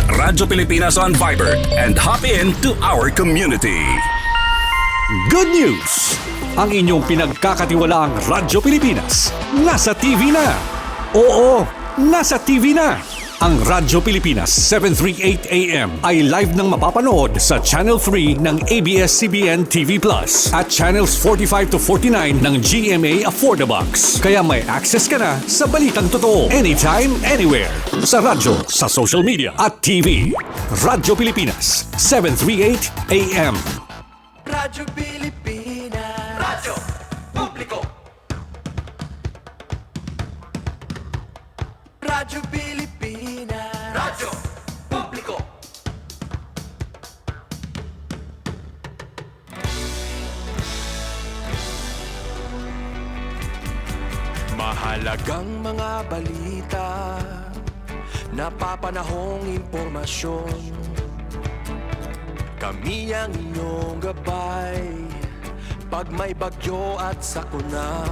Radyo Pilipinas on Viber and hop in to our community. Good news! Ang inyong pinagkakatiwalaang Radyo Pilipinas nasa TV na. Oo, nasa TV na. Ang Radyo Pilipinas 738 AM ay live nang mapapanood sa Channel 3 ng ABS-CBN TV Plus at Channels 45 to 49 ng GMA Affordabox. Kaya may access ka na sa balitang totoo anytime, anywhere. Sa radyo, sa social media at TV. Radyo Pilipinas 738 AM. Radyo Pilipinas. Radyo Publiko. Radyo Pilipinas. Radyo Publiko. Mahalagang mga balita, napapanahong impormasyon. Kami ang inyong gabay pag may bagyo at sakuna.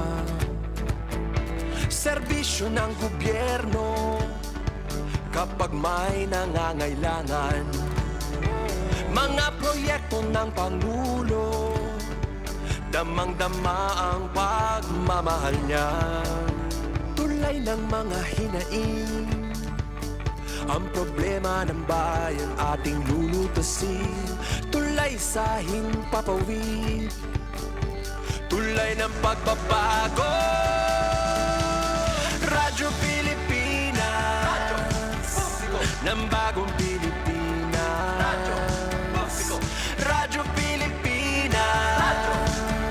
Serbisyo ng gobyerno kapag may nangangailangan. Mga proyekto ng Pangulo, damang-dama ang pagmamahal niya. Tulay ng mga hinaing, ang problema ng bayan ating lulutasin. Tulay sa himpapawid, tulay ng pagbabago. Radyo Pilipinas, Radyo Publiko ng bagong Pilipinas. Radyo Publiko, Radyo Pilipinas, Radyo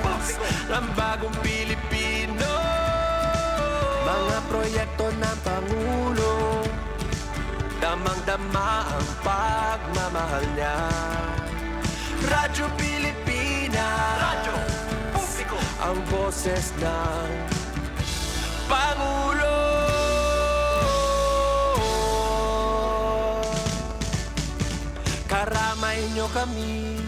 Publiko ng bagong Pilipino. Mga proyekto ng Pangulo, damang-dama ang pagmamahal niya. Radyo Pilipinas, Radyo Publiko, ang boses ng Pangulo. Karamay niyo kami,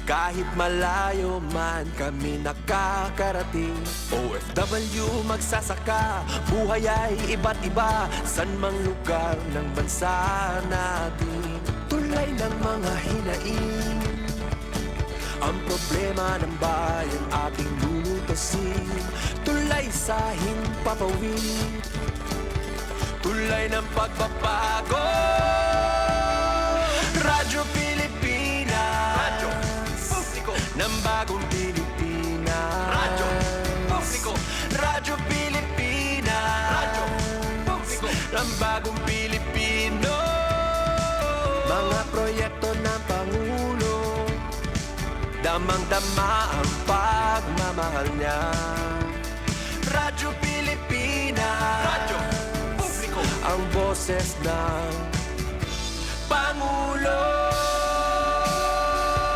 kahit malayo man kami nakakarating. OFW magsasaka, buhay ay iba't iba, san mang lugar ng bansa natin. Tulay ng mga hinaing, ang problema ng bayan ating lulutasin. Tulay sa himpapawid, tulay ng pagbabago. Radyo Pilipinas, Radyo Publiko ng bagong Pilipinas. Radyo Publiko, Radyo Pilipinas, Radyo Publiko ng bagong Pilipino. Mga proyekto ng Pangulo, damang-dama ang pagmamahal niya. Radyo Pilipinas, Radyo Publiko, ang boses ng Pangulo.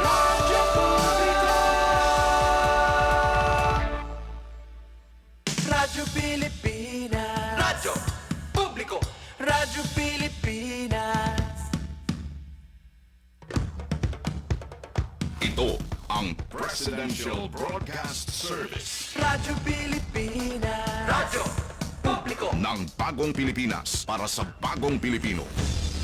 Radyo Publiko, Radyo Pilipinas, Radyo Publiko, Radyo Pilipinas. Ito ang Presidential Broadcast Service Radyo Pilipinas, Radyo Publiko ng Bagong Pilipinas para sa Bagong Pilipino.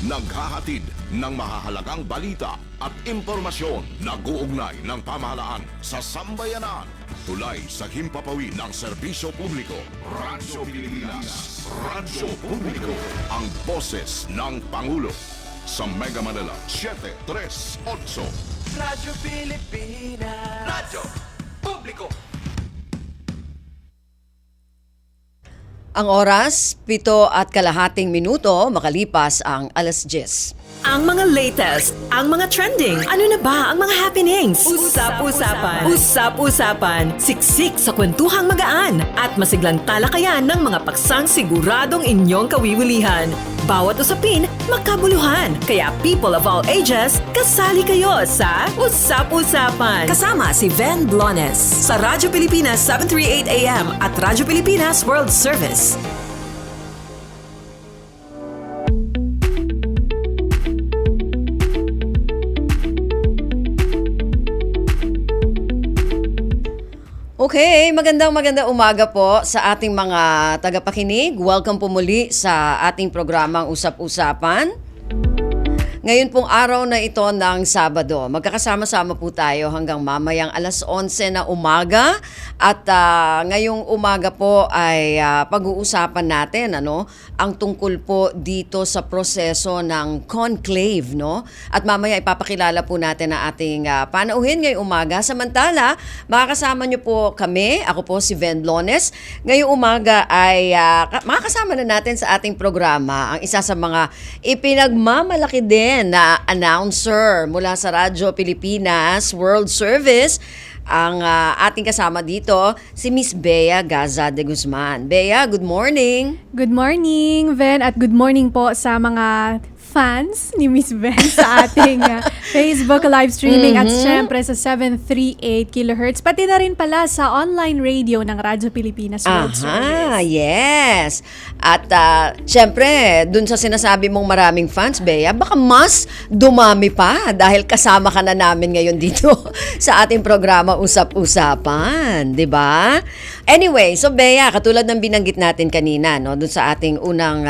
Naghahatid ng mahahalagang balita at impormasyon na guugnay ng pamahalaan sa sambayanan. Tulay sa himpapawid ng serbisyo publiko. Radyo Pilipinas, Radyo Publiko, ang boses ng Pangulo. Sa Mega Manila, 738. Radyo Pilipinas, Radyo Publiko. Ang oras, 7:30 minuto makalipas ang 10:00. Ang mga latest, ang mga trending, ano na ba ang mga happenings? Usap-usapan. Usap-usapan. Siksik sa kwentuhang magaan at masiglang talakayan ng mga paksang siguradong inyong kawiwilihan. Bawat usapin, makabuluhan. Kaya people of all ages, kasali kayo sa Usap-usapan. Kasama si Ven Blones sa Radyo Pilipinas 738 AM at Radyo Pilipinas World Service. Okay, magandang umaga po sa ating mga tagapakinig. Welcome po muli sa ating programang Usap-Usapan. Ngayon pong araw na ito ng Sabado, magkakasama-sama po tayo hanggang mamayang 11:00 na umaga. At ngayong umaga po ay pag-uusapan natin ang tungkol po dito sa proseso ng conclave. No? At mamaya ipapakilala po natin ang ating panauhin ngayong umaga. Samantala, makakasama niyo po kami. Ako po si Ven Lones. Ngayong umaga ay makakasama na natin sa ating programa ang isa sa mga ipinagmamalaki din na announcer mula sa Radyo Pilipinas World Service. Ang ating kasama dito, si Miss Bea Gaza de Guzman. Bea, good morning. Good morning, Ven, at good morning po sa mga fans ni Miss Ven sa ating Facebook live streaming at syempre sa 738 kHz. Pati na rin pala sa online radio ng Radyo Pilipinas World Service. Yes. At syempre, dun sa sinasabi mong maraming fans, Bea, baka mas dumami pa dahil kasama ka na namin ngayon dito sa ating programa Usap-Usapan. 'Di ba? Anyway, so Bea, katulad ng binanggit natin kanina, dun sa ating unang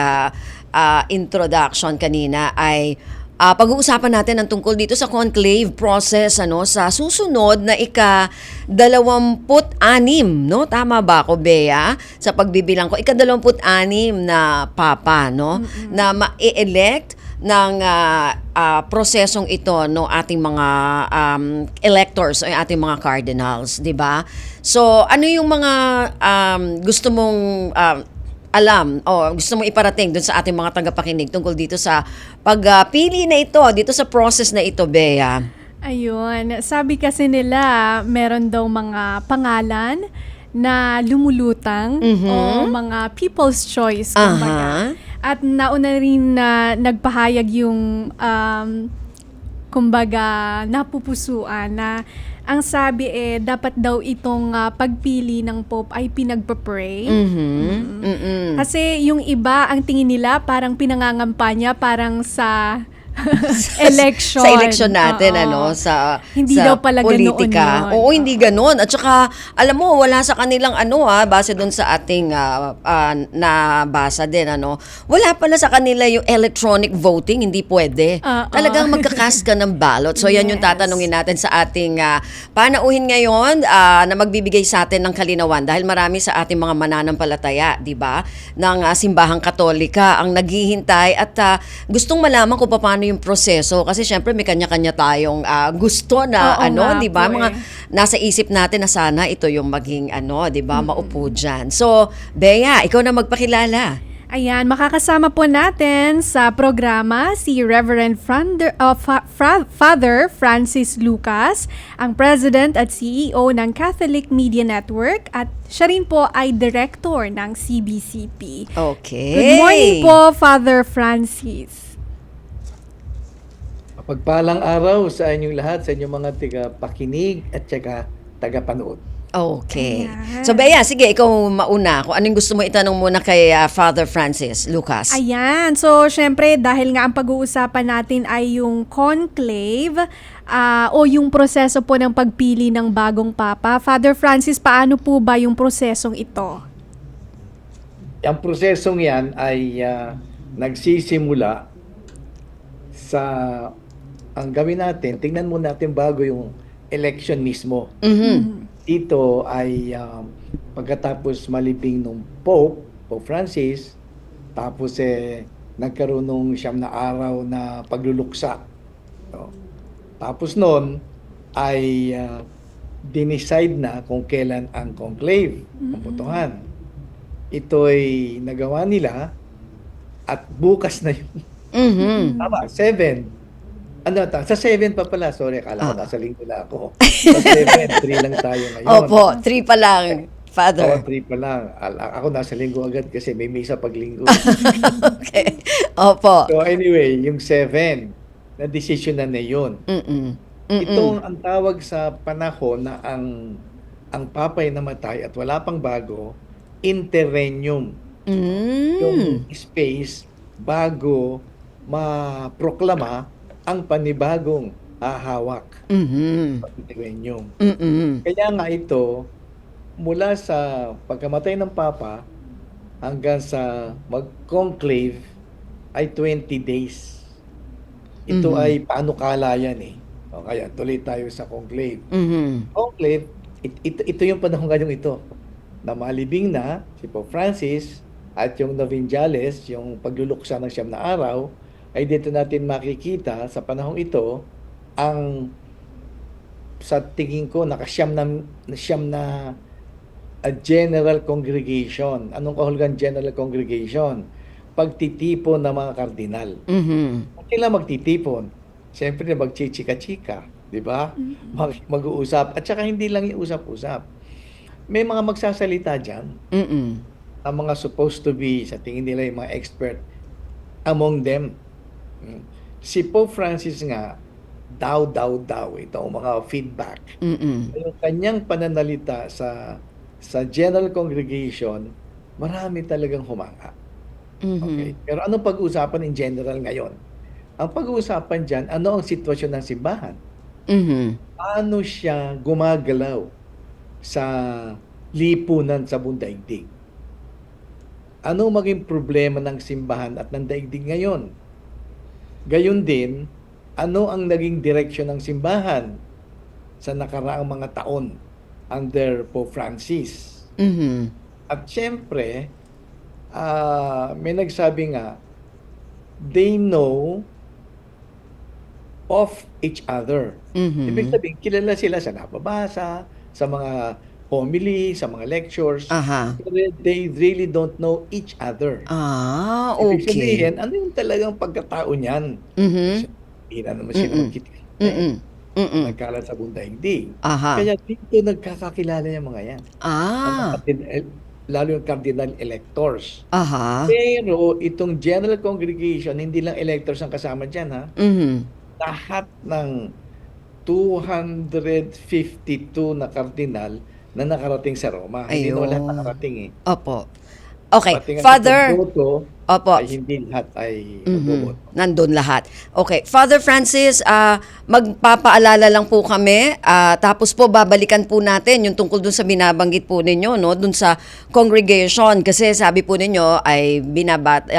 introduction kanina ay pag-uusapan natin ang tungkol dito sa conclave process sa susunod na ika-26, no? Tama ba ako, Bea? Sa pagbibilang ko, ika-26 na papa, no? Na ma-elect ng prosesong ito ating mga electors o ating mga cardinals, 'di ba? So, ano yung mga gusto mong alam o gusto mong iparating dun sa ating mga tagapakinig tungkol dito sa pagpili na ito, dito sa process na ito, Bea? Ayun, sabi kasi nila meron daw mga pangalan na lumulutang o mga people's choice, kumbaga. At nauna rin na nagpahayag yung kumbaga napupusuan na ang sabi dapat daw itong pagpili ng Pope ay pinagpa-pray. Kasi yung iba, ang tingin nila parang pinangangampanya parang sa election. Sa election natin, sa hindi sa daw pala politika. ganoon yun. Oo, hindi ganoon. At saka, alam mo, wala sa kanilang base doon sa ating nabasa din, wala pala sa kanila yung electronic voting, hindi pwede. Talagang magka-cast ka ng ballot. So, yan yung tatanungin natin sa ating panauhin ngayon na magbibigay sa atin ng kalinawan dahil marami sa ating mga mananampalataya, di ba, ng simbahang katolika ang naghihintay at gustong malaman kung paano yung proseso kasi syempre may kanya-kanya tayong gusto na di ba mga nasa isip natin na sana ito yung maging di ba maupo diyan. So Bea, ikaw na magpakilala. Ayan, makakasama po natin sa programa si Reverend Father Francis Lucas, ang President at CEO ng Catholic Media Network at siya rin po ay Director ng CBCP. Okay. Good morning po, Father Francis. Pagpalang araw sa inyong lahat, sa inyong mga tagapakinig at saka tagapanood. Okay. Ayan. So Bea, sige, ikaw mauna. Kung anong gusto mo itanong muna kay Father Francis Lucas. Ayan. So, syempre, dahil nga ang pag-uusapan natin ay yung conclave o yung proseso po ng pagpili ng bagong papa. Father Francis, paano po ba yung prosesong ito? Ang prosesong yan ay nagsisimula sa ang gawin natin, tingnan muna natin bago yung election mismo. Ito ay pagkatapos malibing ng Pope Francis, tapos nagkaroon ng 9 na araw na pagluluksa. No? Tapos noon ay dinicide na kung kailan ang conclave, ang botohan. Ito ay nagawa nila at bukas na yun. Tama, 7. Sa 7 pa pala. Sorry, akala ko nasa linggo na ako. Sa 7, 3 lang tayo ngayon. Opo, 3 pa lang, Father. 3 pa lang. Ako nasa linggo agad kasi may misa pag linggo. Okay. Opo. So anyway, yung 7, na decision na yun. Itong ang tawag sa panahon na ang papay namatay at wala pang bago, interregnum. Yung space bago maproklama ang panibagong hahawak. Interregnum. Kaya nga ito, mula sa pagkamatay ng Papa hanggang sa mag-conclave ay 20 days. Ito ay panukala yan eh. O kaya tuloy tayo sa conclave. Conclave, ito yung panahon ngayong ito na malibing na si Pope Francis at yung Novinciales, yung pagluluksa ng 9 na araw, ay dito natin makikita sa panahong ito ang sa tingin ko nakasyam na a general congregation. Anong kahulugan general congregation? Pagtitipon ng mga kardinal. Sila magtitipon. Siyempre magchichika-chika, di ba? Mag-uusap. At saka hindi lang yung usap-usap. May mga magsasalita dyan. Ang mga supposed to be, sa tingin nila yung mga expert, among them. Si Pope Francis nga, daw, itong mga feedback. Yung kanyang pananalita sa general congregation, marami talagang humanga. Okay? Pero anong pag-uusapan in general ngayon? Ang pag-uusapan dyan, ano ang sitwasyon ng simbahan? Paano siya gumagalaw sa lipunan sa buong daigdig? Ano maging problema ng simbahan at ng daigdig ngayon? Gayon din, ano ang naging direksyon ng simbahan sa nakaraang mga taon under Pope Francis? At syempre, may nagsabi nga, they know of each other. Ibig sabihin, kilala sila sa nababasa, sa mga homily, sa mga lectures. Pero they really don't know each other. Ibig sabihin, ano yung talagang pagkatao niyan? Hindi na naman sila magkita. Nagkalat sa buong daigdig. Kaya dito nagkakakilala yung mga yan. Lalo yung cardinal electors. Pero itong general congregation, hindi lang electors ang kasama dyan, ha? Lahat ng 252 na cardinal na nakarating sa Roma. Hindi na lahat nakarating eh. Opo. Okay, Pati nga Father. sa pagboto, Opo. ay hindi lahat ay magboboto. Nandun lahat. Okay, Father Francis, magpapaalala lang po kami, tapos po babalikan po natin yung tungkol dun sa binabanggit po ninyo, no? Dun sa congregation, kasi sabi po ninyo ay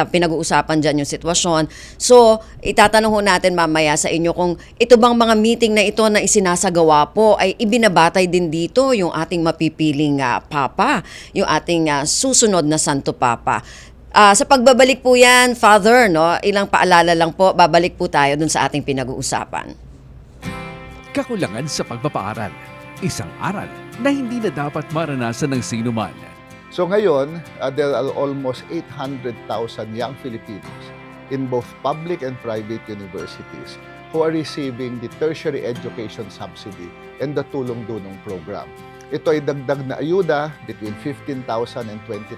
pinag-uusapan dyan yung sitwasyon. So, itatanong ho natin mamaya sa inyo kung ito bang mga meeting na ito na isinasagawa po ay ibinabatay din dito yung ating mapipiling Papa, yung ating susunod na Santo Papa. Sa pagbabalik po yan, Father, no, ilang paalala lang po, babalik po tayo dun sa ating pinag-uusapan. Kakulangan sa pagpapaaral. Isang aral na hindi na dapat maranasan ng sino man. So ngayon, there are almost 800,000 young Filipinos in both public and private universities who are receiving the tertiary education subsidy and the Tulong Dunong program. Ito ay dagdag na ayuda between 15,000 and 20,000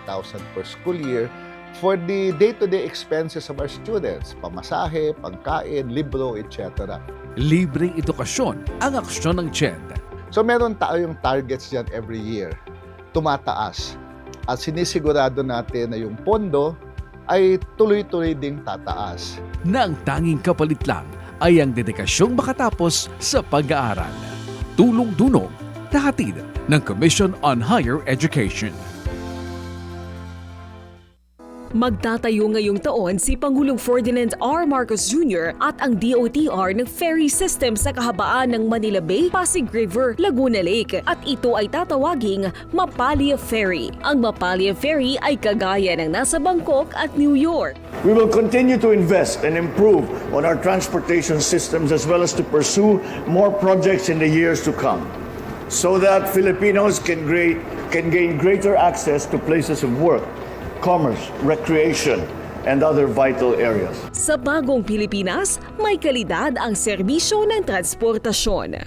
per school year for the day-to-day expenses of our students, pamasahe, pagkain, libro, etc. Libreng edukasyon ang aksyon ng CHED. So meron tayong targets dyan every year, tumataas. At sinisigurado natin na yung pondo ay tuloy-tuloy ding tataas. Na ang tanging kapalit lang ay ang dedikasyong makatapos sa pag-aaral. Tulong-dunong, nahatid ng Commission on Higher Education. Magtatayo ngayong taon si Pangulong Ferdinand R. Marcos Jr. at ang DOTR ng ferry system sa kahabaan ng Manila Bay, Pasig River, Laguna Lake at ito ay tatawaging Mapallia Ferry. Ang Mapallia Ferry ay kagaya ng nasa Bangkok at New York. We will continue to invest and improve on our transportation systems as well as to pursue more projects in the years to come so that Filipinos can gain greater access to places of work, commerce, recreation, and other vital areas. Sa bagong Pilipinas, may kalidad ang serbisyo ng transportasyon.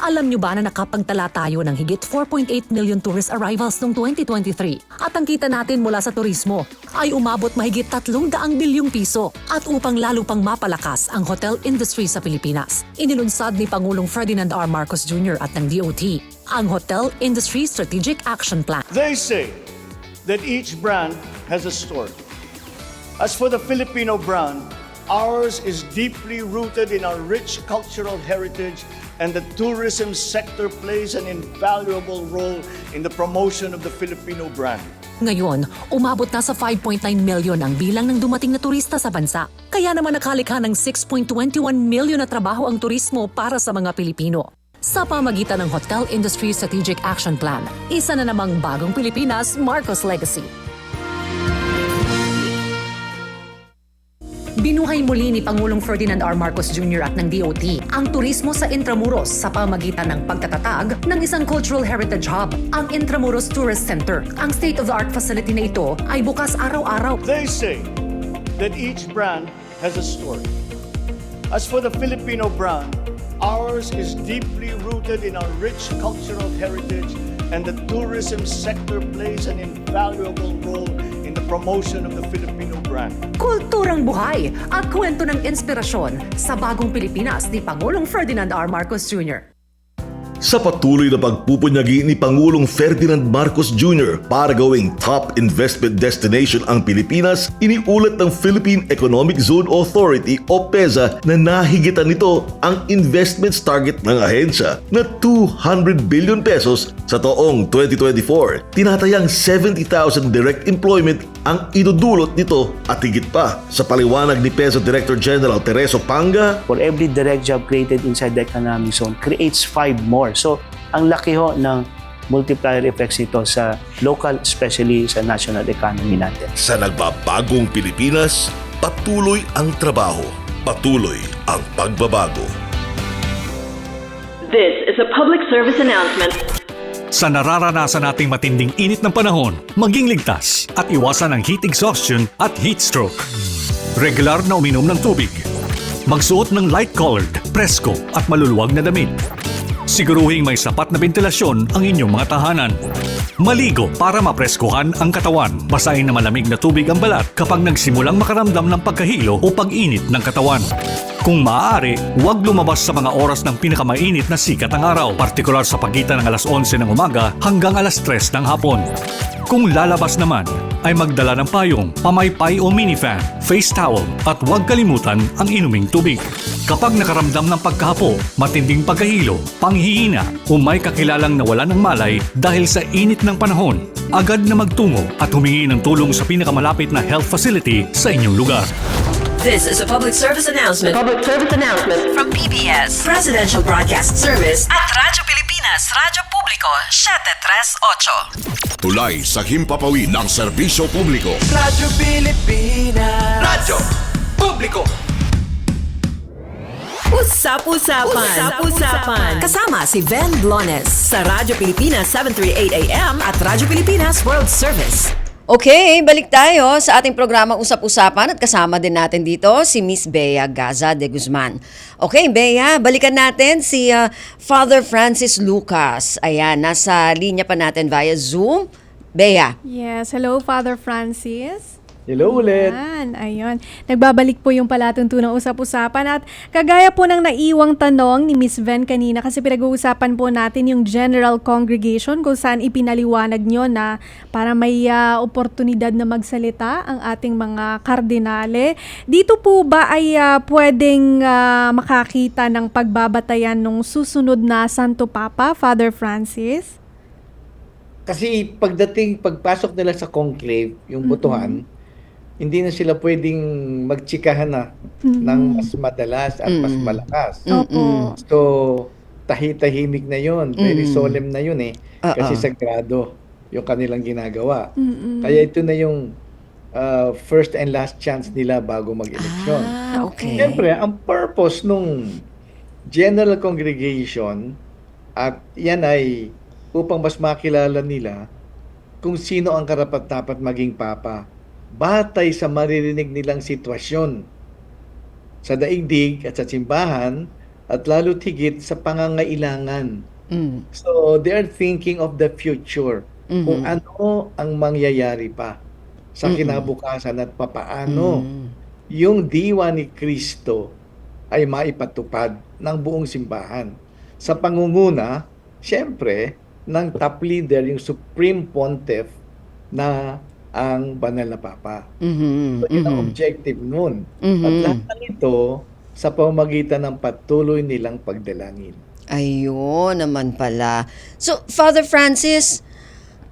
Alam nyo ba na nakapagtala tayo ng higit 4.8 million tourist arrivals noong 2023? At ang kita natin mula sa turismo ay umabot mahigit 300 bilyong piso. At upang lalo pang mapalakas ang hotel industry sa Pilipinas, inilunsad ni Pangulong Ferdinand R. Marcos Jr. at ng DOT ang Hotel Industry Strategic Action Plan. They say that each brand has a story. As for the Filipino brand, ours is deeply rooted in our rich cultural heritage, and the tourism sector plays an invaluable role in the promotion of the Filipino brand. Ngayon, umabot na sa 5.9 million ang bilang ng dumating na turista sa bansa. Kaya naman nakalikha ng 6.21 million na trabaho ang turismo para sa mga Pilipino. Sa pamagitan ng Hotel Industry Strategic Action Plan, isa na namang bagong Pilipinas Marcos Legacy. Binuhay muli ni Pangulong Ferdinand R. Marcos Jr. at ng DOT ang turismo sa Intramuros sa pamagitan ng pagtatatag ng isang cultural heritage hub, ang Intramuros Tourist Center. Ang state-of-the-art facility na ito ay bukas araw-araw. They say that each brand has a story. As for the Filipino brand, ours is deeply rooted in our rich cultural heritage, and the tourism sector plays an invaluable role in the promotion of the Filipino brand. Kulturang buhay at kwento ng inspirasyon sa bagong Pilipinas ni Pangulong Ferdinand R. Marcos Jr. Sa patuloy na pagpupunyagi ni Pangulong Ferdinand Marcos Jr. para gawing top investment destination ang Pilipinas, iniulat ng Philippine Economic Zone Authority o PEZA na nahigitan nito ang investments target ng ahensya na 200 billion pesos sa taong 2024. Tinatayang 70,000 direct employment ang idudulot nito at higit pa. Sa paliwanag ni PEZA Director General Tereso Panga, for every direct job created inside the economic zone creates 5 more. So, ang laki ho ng multiplier effects nito sa local, especially sa national economy natin. sa nagbabagong Pilipinas, patuloy ang trabaho, patuloy ang pagbabago. This is a public service announcement. Sa nararanasan nating matinding init ng panahon, maging ligtas at iwasan ang heat exhaustion at heat stroke. Regular na uminom ng tubig. Magsuot ng light-colored, presko at maluluwag na damit. Siguruhing may sapat na ventilasyon ang inyong mga tahanan. Maligo para mapreskuhan ang katawan. Basahin na malamig na tubig ang balat kapag nagsimulang makaramdam ng pagkahilo o pag-init ng katawan. Kung maaari, huwag lumabas sa mga oras ng pinakamainit na sikat ng araw, partikular sa pagitan ng alas 11 ng umaga hanggang alas 3 ng hapon. Kung lalabas naman, ay magdala ng payong, pamaypay o minifan, face towel at huwag kalimutan ang inuming tubig. Kapag nakaramdam ng pagkahapo, matinding pagkahilo, panghihina o may kakilalang nawalan ng malay dahil sa init ng panahon, agad na magtungo at humingi ng tulong sa pinakamalapit na health facility sa inyong lugar. This is a public service announcement. Public service announcement from PBS, Presidential Broadcast Service at Radyo Pilipinas, Radyo Publiko, 738. Tulay sa himpapawid ng serbisyo publiko. Radyo Pilipinas. Radyo Publiko. Usap-usapan. Usap-usapan. Kasama si Ben Blones sa Radyo Pilipinas 738 AM at Radyo Pilipinas World Service. Okay, balik tayo sa ating programang Usap-Usapan at kasama din natin dito si Miss Bea Gaza de Guzman. Okay, Bea, balikan natin si Father Francis Lucas. Ayan, nasa linya pa natin via Zoom. Bea. Yes, hello Father Francis. Hello ulit. Ayun. Nagbabalik po yung palatuntunang usap-usapan at kagaya po ng naiwang tanong ni Miss Ven kanina kasi pinag-uusapan po natin yung General Congregation kung saan ipinaliwanag nyo na para may oportunidad na magsalita ang ating mga kardinale. Dito po ba ay pwedeng makakita ng pagbabatayan ng susunod na Santo Papa, Father Francis? Kasi pagpasok nila sa conclave, yung botohan, hindi na sila pwedeng magtsikahan na ng mas madalas at mas malakas. So, tahimik na yun. Very solemn na yun eh. Kasi sagrado yung kanilang ginagawa. Kaya ito na yung first and last chance nila bago mag-eleksyon. Okay. Siyempre, ang purpose nung General Congregation at yan ay upang mas makilala nila kung sino ang karapat-dapat maging papa batay sa maririnig nilang sitwasyon sa daigdig at sa simbahan at lalo't higit sa pangangailangan. So, they are thinking of the future. Kung ano ang mangyayari pa sa kinabukasan at papaano yung diwa ni Kristo ay maipatupad ng buong simbahan. Sa pangunguna, siyempre, ng top leader, yung Supreme Pontiff na ang banal na papa. So, yun ang objective nun. At lahat ng ito sa pamamagitan ng patuloy nilang pagdalangin. Ayun naman pala. So, Father Francis,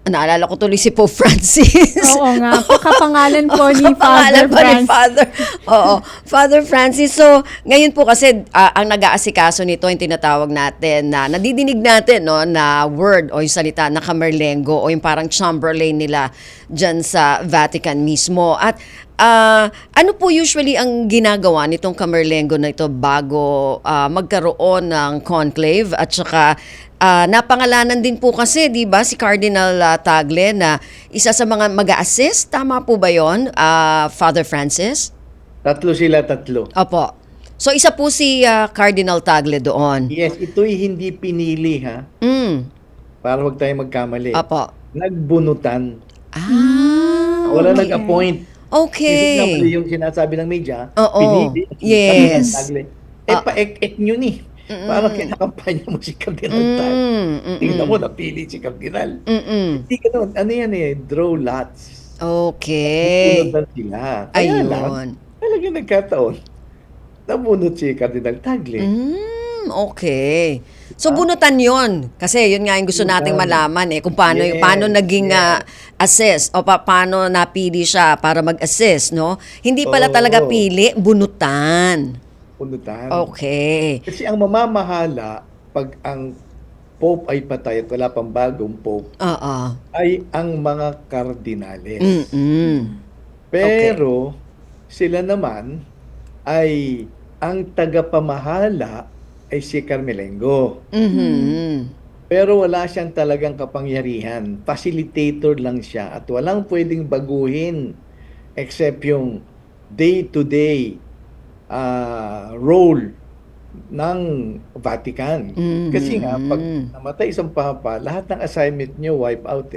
Naalala ko tuloy si Pope Francis. Oo nga, pakapangalan po ni Pangalan Father pa ni Francis. Father. Oo, Father Francis. So, ngayon po kasi ang nag-aasikaso nito yung tinatawag natin na nadidinig natin no na word o yung salita na Camerlengo o yung parang Chamberlain nila dyan sa Vatican mismo. At ano po usually ang ginagawa nitong Camerlengo na ito bago magkaroon ng conclave at saka napangalanan din po kasi, di ba, si Cardinal Tagle na isa sa mga mag-a-assist. Tama po ba yon, Father Francis? Tatlo sila, tatlo. Opo. So, isa po si Cardinal Tagle doon. Yes, ito'y hindi pinili, ha? Para wag tayo magkamali. Opo. Nagbunutan. okay. Wala nag-appoint. Okay. Kasi yung sinasabi ng media, Oo. pinili. Yes. Tagle. Pa-ek-ek nyo ni. Parang kinakampanya mo si Cardinal Tagle. Tingnan mo, napili si Cardinal. Hindi ganun. Ano yan draw lots. Okay. Punutan sila. Kaya lang, Ayun. talagang nagkataon. Nabunot si Cardinal Tagle. Okay. So, bunutan yon. Kasi yun nga yung gusto nating malaman kung paano, Yes, paano naging assist o paano napili siya para mag-assist, no? Hindi pala talaga pili, bunutan. Punutan. Okay. Kasi ang mamamahala pag ang Pope ay patay at wala pang bagong Pope ay ang mga kardinales. Pero sila naman ay ang tagapamahala ay si Camerlengo. Pero wala siyang talagang kapangyarihan. Facilitator lang siya at walang pwedeng baguhin except yung day-to-day role ng Vatican. Kasi nga, pag namatay isang papa, lahat ng assignment nyo wipe out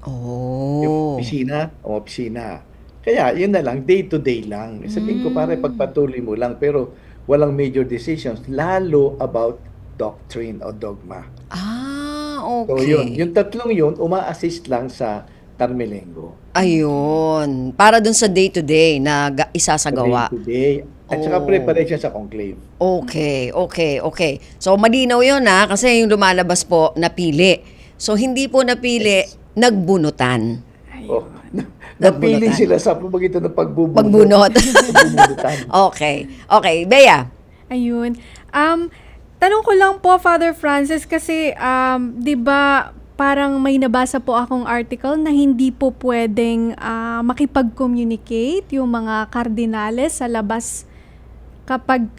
Yung opisina. Kaya, yun na lang, day-to-day lang. Sabihin ko, pare, pagpatuloy mo lang, pero walang major decisions, lalo about doctrine o dogma. Okay. So, yun. Yung tatlong yun, uma-assist lang sa Camerlengo. Ayun. Para dun sa day-to-day na isasagawa. Day-to-day. At saka preparation sa conclave. Okay. So, malinaw yun kasi yung lumalabas po, napili. So, hindi po napili, nagbunutan. Napili sila sa pamagitan ng pagbubunot. Pagbunot. Okay, Bea. Ayun. Tanong ko lang po, Father Francis, kasi 'di ba parang may nabasa po akong article na hindi po pwedeng makipag-communicate yung mga kardinales sa labas kapag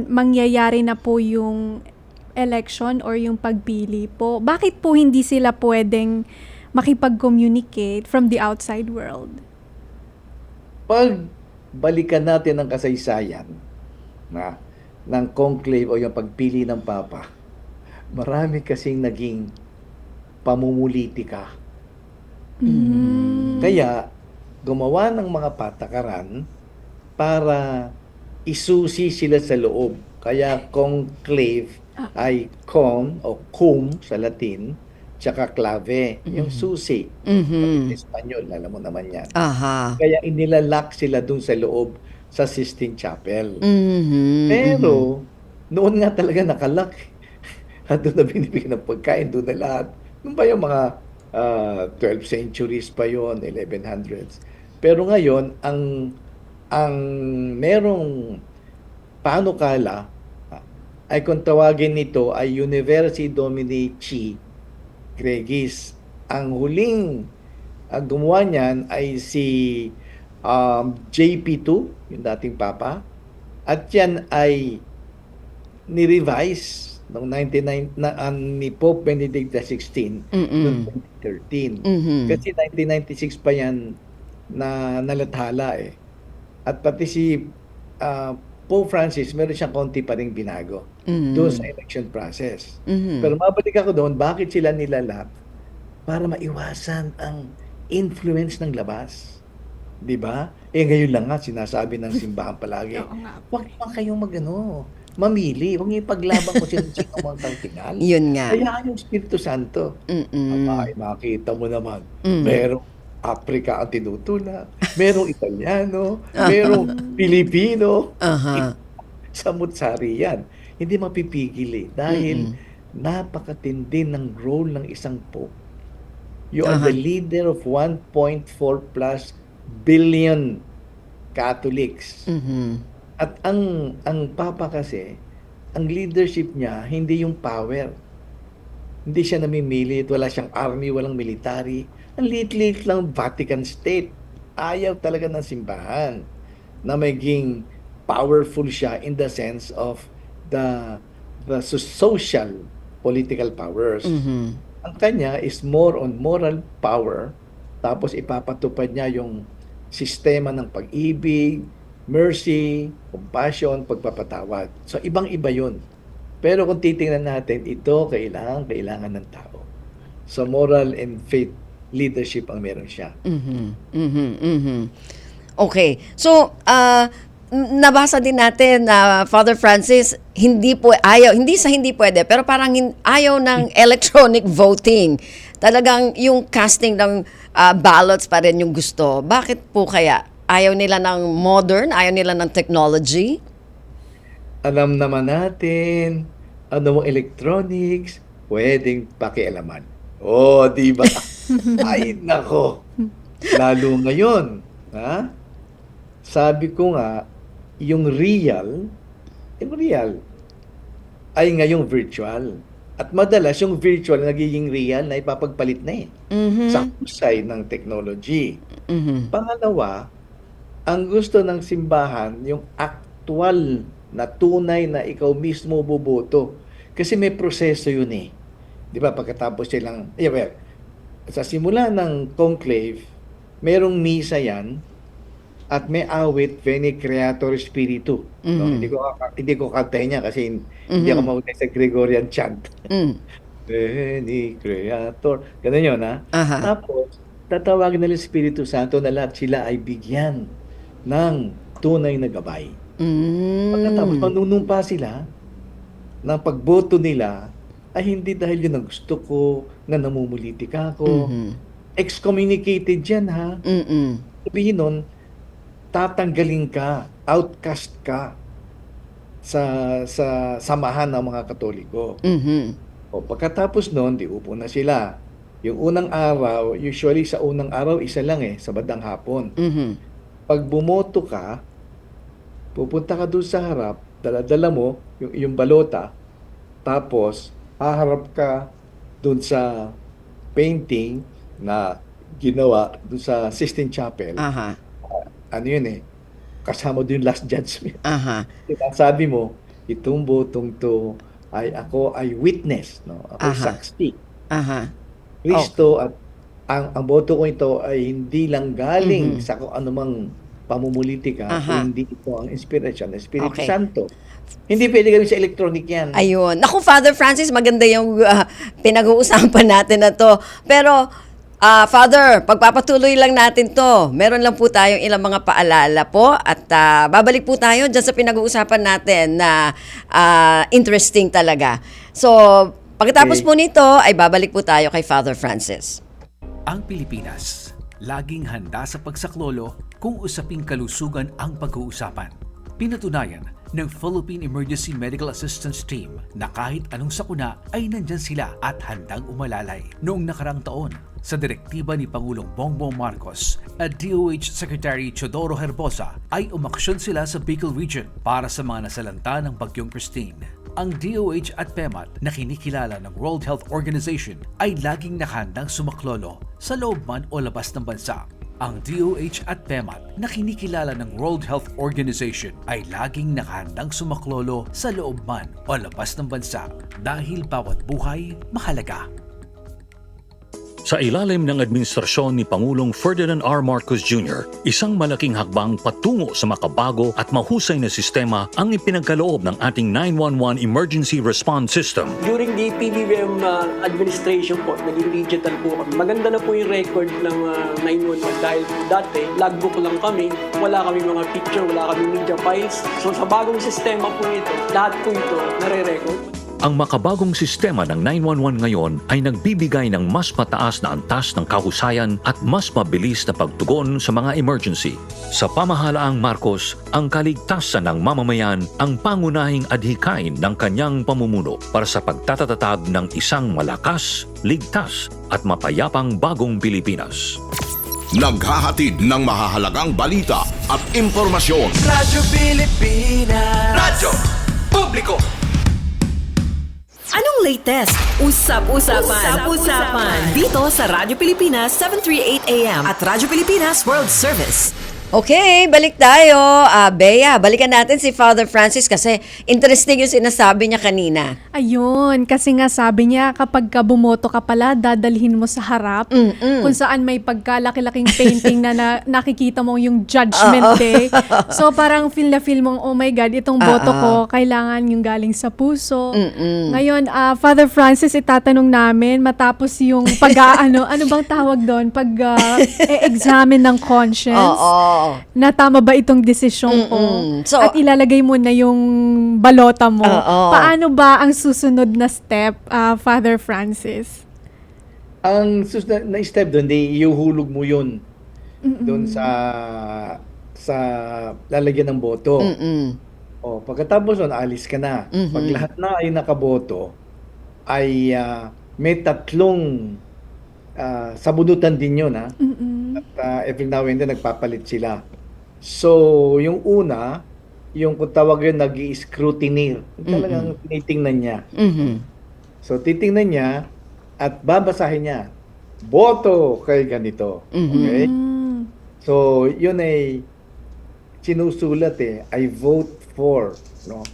mangyayari na po yung election or yung pagpili po. Bakit po hindi sila pwedeng makipag-communicate from the outside world? Pag balikan natin ang kasaysayan ng conclave o yung pagpili ng Papa, marami kasing naging pamumulitika. Kaya, gumawa ng mga patakaran para isusi sila sa loob. Kaya conclave ay con o cum sa Latin, tsaka clave, yung susi. Sa Espanyol, alam mo naman yan. Kaya inilalak sila dun sa loob sa Sistine Chapel. Pero, noon nga talaga nakalak. At doon na binibigyan ng pagkain, doon na lahat. Noon ba yung mga 12th centuries pa yon, 1100s. Pero ngayon, ang merong panukala ay kung tawagin nito ay Universi Domini Chi Gregis. Ang huling gumawa niyan ay si JP2, yung dating Papa. At yan ay ni-revise noong 1999 ni Pope Benedict XVI noong 2013. Kasi 1996 pa yan na nalathala At pati si Pope Francis, meron siyang konti pa rin binago doon sa election process. Pero mabalik ako doon, bakit sila nilalap? Para maiwasan ang influence ng labas. Diba? Ngayon lang nga, sinasabi ng simbahan palagi, huwag pa kayong mamili. Huwag niyo ipaglaban kung sino mga kardinal. Yun nga. Kaya yung Espiritu Santo. Ay, makita mo naman, merong Africa ang tinutulak, merong Italiano, merong Pilipino. Samut-sari yan. Hindi mapipigil dahil napakatindi ng role ng isang Pope. You are the leader of 1.4 plus billion Catholics. At ang Papa kasi, ang leadership niya, hindi yung power. Hindi siya namimilit, wala siyang army, walang military. Ang liit-liit lang Vatican State. Ayaw talaga ng simbahan na maging powerful siya in the sense of the social political powers. Ang kanya is more on moral power, tapos ipapatupad niya yung sistema ng pag-ibig, mercy, compassion, pagpapatawad. So, ibang-iba yun. Pero kung titingnan natin, ito kailangan ng tao. So, moral and faith leadership ang meron siya. Okay. So, nabasa din natin na Father Francis, hindi pwede, pero parang ayaw ng electronic voting. Talagang yung casting ng ballots pa rin yung gusto. Bakit po kaya? Ayaw nila ng modern? Ayaw nila ng technology? Alam naman natin, ano mong electronics, pwedeng pakialaman. Oh, di ba? Ay, nako. Lalo ngayon, ha? Sabi ko nga, yung real ay ngayong virtual. At madalas yung virtual nagiging real na ipapagpalit na sa husay ng technology. Pangalawa, ang gusto ng simbahan, yung actual na tunay na ikaw mismo boboto. Kasi may proseso yun eh. Di ba? Pagkatapos silang, sa simula ng conclave, merong misa yan, at may awit Veni Creator Spiritu. No? Hindi ko kantahin niya kasi hindi ako mahuli sa Gregorian chant. Veni Creator. Ganun yun, ha? Tapos, tatawagin nila Espiritu Santo na lahat sila ay bigyan ng tunay na gabay. Pagkatapos, manunumpa sila ng pagboto nila ay hindi dahil yun ang gusto ko, na namumulitika ako. Excommunicated yan, ha? Sabihin nun, tatanggalin ka, outcast ka sa samahan ng mga Katoliko. O pagkatapos noon, di upo na sila. Yung unang araw, usually sa unang araw, isa lang sa bandang hapon. Pag bumoto ka, pupunta ka doon sa harap, dala-dala mo yung balota, tapos haharap ka doon sa painting na ginawa doon sa Sistine Chapel. Ano yun kasama doon yung last judgment. Sabi mo, itong botong to ako ay witness, no? Ako saksi. Kristo at ang boto ko ito ay hindi lang galing sa kung anumang pamumulitika, kundi ito ang inspiration ng Espiritu Santo. Hindi pwede gawin sa electronic yan. Ayun. Naku, Father Francis, maganda yung pinag-uusapan natin na to. Pero, Father, pagpapatuloy lang natin to. Meron lang po tayong ilang mga paalala po at babalik po tayo dyan sa pinag-uusapan natin na interesting talaga. So, pagkatapos po nito, ay babalik po tayo kay Father Francis. Ang Pilipinas, laging handa sa pagsaklolo kung usaping kalusugan ang pag-uusapan. Pinatunayan ng Philippine Emergency Medical Assistance Team na kahit anong sakuna ay nandyan sila at handang umalalay. Noong nakarang taon, sa direktiba ni Pangulong Bongbong Marcos at DOH Secretary Teodoro Herbosa ay umaksyon sila sa Bicol Region para sa mga nasalanta ng Bagyong Christine. Ang DOH at PEMAT na kinikilala ng World Health Organization ay laging nakahandang sumaklolo sa loob man o labas ng bansa. Ang DOH at PEMAT na kinikilala ng World Health Organization ay laging nakahandang sumaklolo sa loob man o labas ng bansa dahil bawat buhay mahalaga. Sa ilalim ng administrasyon ni Pangulong Ferdinand R. Marcos Jr., isang malaking hakbang patungo sa makabago at mahusay na sistema ang ipinagkaloob ng ating 911 Emergency Response System. During the PBBM administration po, naging digital po kami. Maganda na po yung record ng 911 dahil dati, logbook lang kami, wala kami mga picture, wala kami media files. So sa bagong sistema po ito, lahat po ito nare-record. Ang makabagong sistema ng 911 ngayon ay nagbibigay ng mas mataas na antas ng kahusayan at mas mabilis na pagtugon sa mga emergency. Sa pamahalaang Marcos, ang kaligtasan ng mamamayan ang pangunahing adhikain ng kanyang pamumuno para sa pagtatatatag ng isang malakas, ligtas at mapayapang bagong Pilipinas. Naghahatid ng mahahalagang balita at impormasyon. Radyo Pilipinas. Radyo Publiko. Anong latest? Usap-usapan. Usap-usapan. Dito sa Radyo Pilipinas 738 AM at Radyo Pilipinas World Service. Okay, balik tayo. Bea, balikan natin si Father Francis kasi interesting yung sinasabi niya kanina. Ayun, kasi nga sabi niya kapag ka bumoto ka pala, dadalhin mo sa harap kung saan may pagkalaki-laking painting na nakikita mo yung judgment day. So parang feel na feel mong, oh my God, itong boto ko, kailangan yung galing sa puso. Ngayon, Father Francis, itatanong namin matapos yung ano bang tawag doon? Pag-examine ng conscience. Na tama ba itong desisyon ko? So, at ilalagay mo na yung balota mo. Paano ba ang susunod na step, Father Francis? Ang susunod na step doon, iuhulog mo yun doon sa lalagyan ng boto. Pagkatapos nun, alis ka na. Pag lahat na ay nakaboto, ay may tatlong sabunutan din yun, ha? At every now and then nagpapalit sila. So, yung una, yung kung tawag yun, nag-i-scrutiny. Talagang tinitingnan niya. So, titingnan niya at babasahin niya. Boto kay ganito. Okay? So, yun ay sinusulat I vote for. No?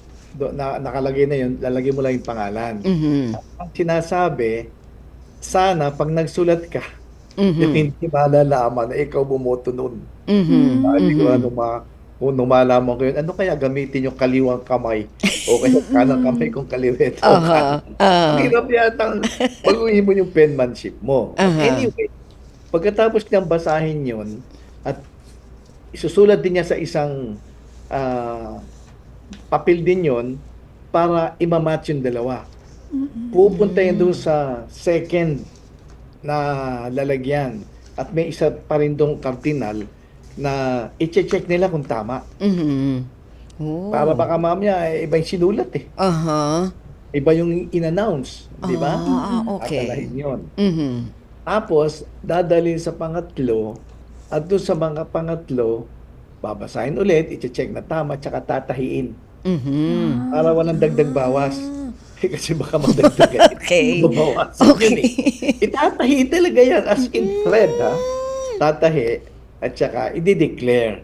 Nakalagay na yun, lalagay mo lang yung pangalan. Ang sinasabi, sana pag nagsulat ka, hindi malalaman na ikaw bumoto nun. Hindi ko kung malaman ko yun, ano kaya gamitin yung kaliwang kamay o kaya kanang kamay kung kaliwet o kanan. Ang hirap yatang baguhin mo yung penmanship mo. Anyway, pagkatapos niyang basahin yun at isusulat din niya sa isang papel din yun para imamatch yung dalawa. Pupunta yun doon sa second na lalagyan at may isa pa rin doong cardinal na i-check nila kung tama. Para baka mamaya iba yung sinulat iba yung in-announce, di ba? Okay. Atalahin yun. Tapos dadalhin sa pangatlo at doon sa mga pangatlo babasahin ulit, i-check na tama tsaka tatahiin. Para walang dagdag bawas. Kasi baka magdagdagan. Okay. Itatahi talaga yan as in thread, ha? Tatahi at saka i-declare.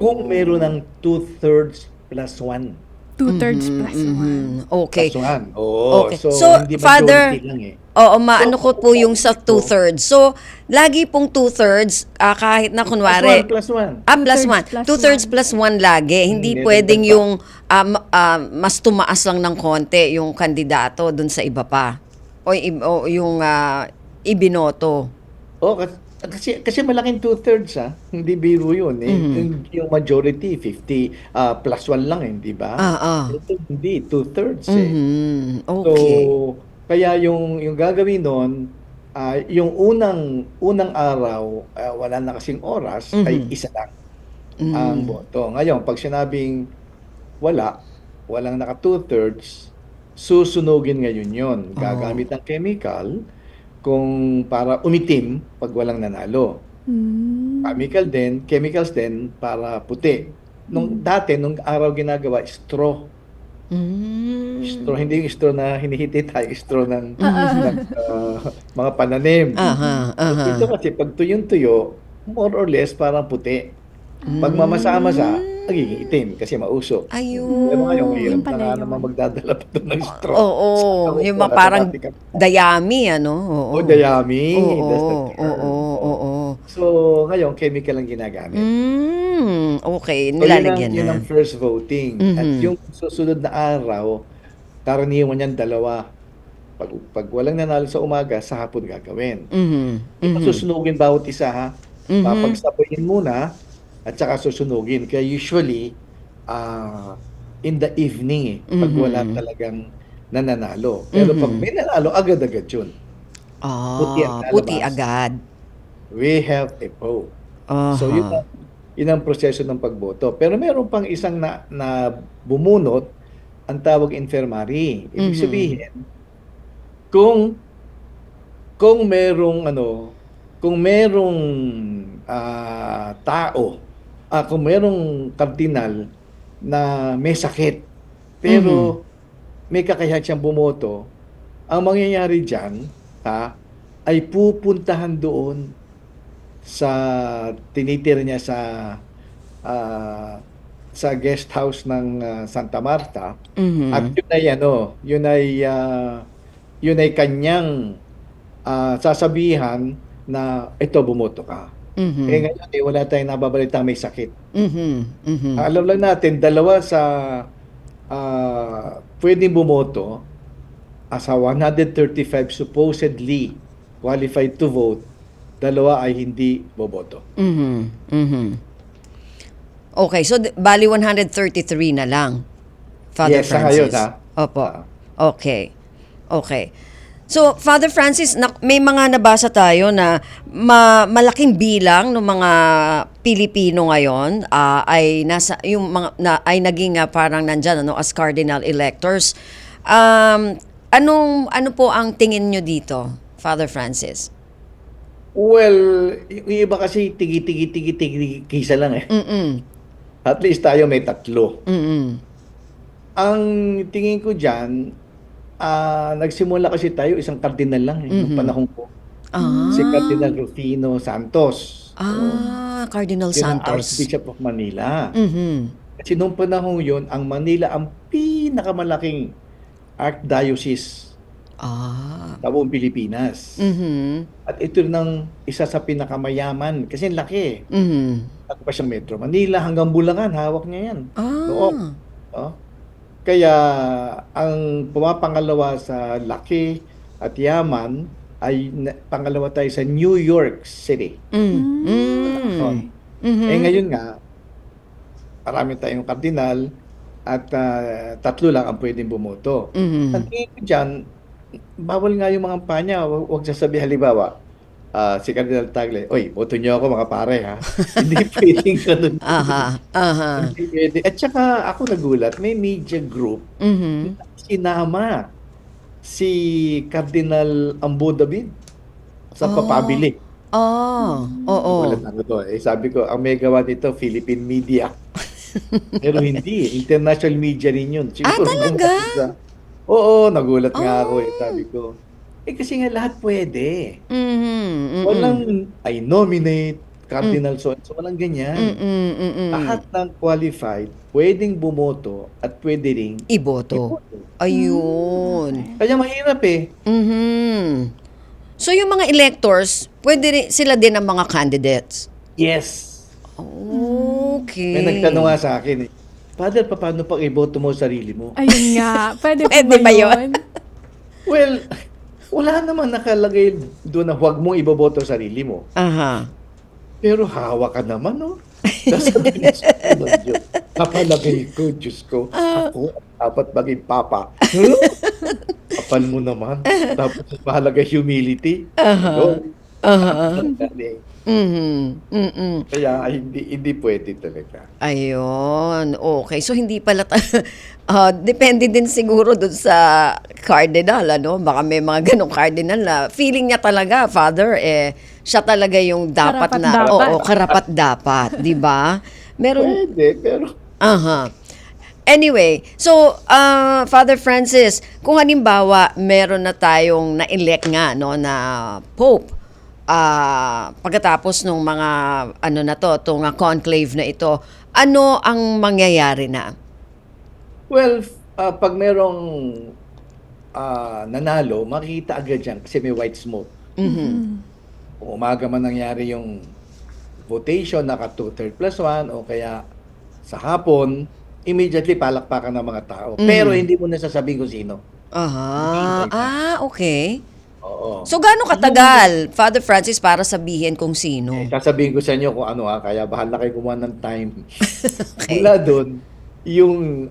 Kung meron ng 2/3 plus 1. 2/3 plus 1. Okay. Plus 1. Okay. So hindi Father, majority lang maano ko po yung sa 2/3. So, lagi pong 2/3, kahit na kunwari... Plus 1. Plus 1. 2/3 plus 1 lagi. Hindi pwedeng yung mas tumaas lang ng konti yung kandidato dun sa iba pa. O yung ibinoto. Kasi malaking 2/3, ha? Hindi biro yun. Yung majority, 50 plus 1 lang, di ba? Ito hindi, 2/3. Okay. So, kaya yung gagawin nun, yung unang araw, wala na kasing oras, ay isa lang ang boto. Ngayon, pag sinabing walang naka 2/3, susunugin ngayon yun. Gagamit ng chemical kung para umitim pag walang nanalo. Chemicals din para puti. Dati, nung araw ginagawa, straw. Straw, hindi yung straw na hinihiti tayo, straw ng mga pananim. Ito kasi pag tuyong-tuyo, more or less parang puti. Pag mamasa-masa, nagiging itim kasi mausok. Ayun. Diba ngayon, mayroon na nga naman magdadala pa doon ng straw. Yung parang dayami, ano? Dayami. Oo. So, ngayon, chemical ang ginagamit. Okay, nilalagyan yun ang first voting. At yung susunod na araw, karaniwan yan 2. Pag walang nanalo sa umaga, sa hapon gagawin. Susunugin bawat isa, ha? Papagsabayin muna at saka susunugin. Kaya usually, in the evening, pag wala talagang na nanalo. Pero pag may nanalo, agad-agad yun. Puti ang Puti lalabas. agad. We have a Pope. So yun ang proseso ng pagboto. Pero meron pang isang na bumunot, ang tawag infirmary. Ibig sabihin, kung merong tao, kung merong kardinal na may sakit, pero may kakayahan siyang bumoto, ang mangyayari diyan, ay pupuntahan doon sa tinitira niya sa guest house ng Santa Marta, at yun ay kanyang sasabihan na ito, bumoto ka. Ngayon wala tayong nababalita may sakit. Alam lang natin, dalawa sa pwedeng bumoto sa 135 supposedly qualified to vote, dalawa ay hindi boboto. Okay, so bali 133 na lang, Father Yes, Francis. ngayon, Opo. Okay. So, Father Francis, may mga nabasa tayo na malaking bilang ng mga Pilipino ngayon ay nasa yung mga ay naging parang nandiyan as cardinal electors. Ano po ang tingin nyo dito, Father Francis? Well, yung iba kasi tigi kisa lang eh. At least tayo may tatlo. Ang tingin ko diyan, nagsimula kasi tayo isang kardinal lang nung panahon ko. Si Cardinal Rufino Santos. Cardinal Santos. Archbishop of Manila. Kasi nung panahon yun, ang Manila ang pinakamalaking archdiocese sa buong Pilipinas. At ito ng isa sa pinakamayaman kasi laki. At pa siyang Metro Manila hanggang Bulacan, hawak niya yan. Noon. Kaya ang pumapangalawa sa laki at yaman ay pangalawa tayo sa New York City. Ngayon nga, marami tayong kardinal at tatlo lang ang pwedeng bumoto. Ang tingin ko dyan, bawal nga yung mga panya. Huwag sasabihin, halimbawa, si Cardinal Tagle, oy, boto niyo ako mga pare ha. Hindi pwedeng ganun. Hindi pwede. At saka ako nagulat, may media group na sinama si Cardinal Ambo David sa papabili. Nagulat ako to. Sabi ko, ang may gawa nito, Philippine media. Pero hindi. International media rin yun. Siguro, talaga? Oo, nagulat nga ako eh. Sabi ko, kasi nga lahat pwede. Walang, I nominate Cardinal so walang ganyan. Lahat ng qualified, pwedeng bumoto at pwede ring iboto. Ayun. Kaya mahirap eh. So yung mga electors, pwede sila din ang mga candidates? Yes. Okay. May nagtanong nga sa akin eh, Father, paano pag iboto mo sarili mo? Ayun nga. Pwede ba yun? Well, wala naman nakalagay doon na huwag mong iboboto sarili mo. Pero hawa ka naman, no? Sasabihin sa Diyos, kapalagay ko, Diyos ko, ako dapat maging papa. Kapal mo naman. Tapos mahalaga humility. Kaya hindi pwede talaga. Ayun. Okay. So hindi pala depende din siguro dun sa cardinal, ano? Baka may mga ganong cardinal na feeling niya talaga, Father, siya talaga yung dapat karapat dapat, 'di ba? Meron pwede, pero Anyway, so Father Francis, kung halimbawa meron na tayong na-elect nga na Pope, pagkatapos ng mga itong conclave na ito, ano ang mangyayari na? Well, pag merong nanalo, makikita agad yan kasi may white smoke. Kung umaga man nangyari yung votation, naka 2/3 plus 1, o kaya sa hapon, immediately palakpakan ng mga tao. Pero hindi mo nasasabihin kung sino. Okay. Oo. So, gaano katagal, Father Francis, para sabihin kung sino? Sasabihin ko sa inyo kung ano kaya bahala kayo gumawa ng time. Mula doon, yung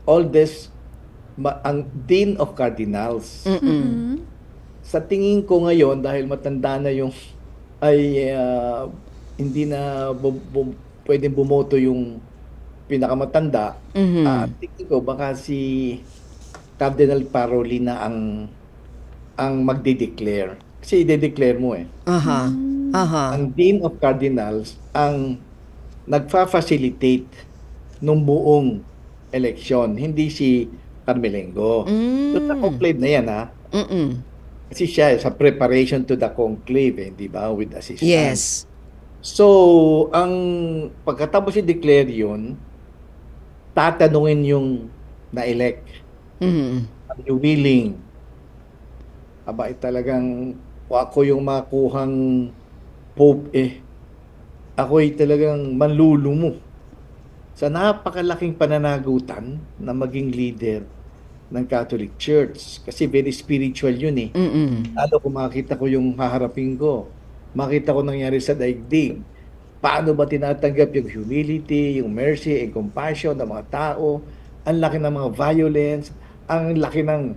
oldest ang Dean of Cardinals. Sa tingin ko ngayon, dahil matanda na yung, ay hindi na pwedeng bumoto yung pinakamatanda, tingin ko baka si Cardinal Parolin na ang magde-declare. Kasi i-declare mo eh. Ang Dean of Cardinals ang nagfa-facilitate nung buong eleksyon, hindi si Carmelengo. So, sa conclave na yan, ha? Kasi siya sa preparation to the conclave, eh, di ba? With assistance. Yes. So, ang pagkatapos i-declare yun, tatanungin yung na-elect. Are you willing? Aba, talagang ako yung makuhang pope eh. Ako'y talagang manlulumo sa napakalaking pananagutan na maging leader ng Catholic Church. Kasi very spiritual yun eh. Lalo kung makita ko yung haharapin ko, makita ko nangyari sa daigdig, paano ba tinatanggap yung humility, yung mercy and compassion ng mga tao, ang laki ng mga violence, ang laki ng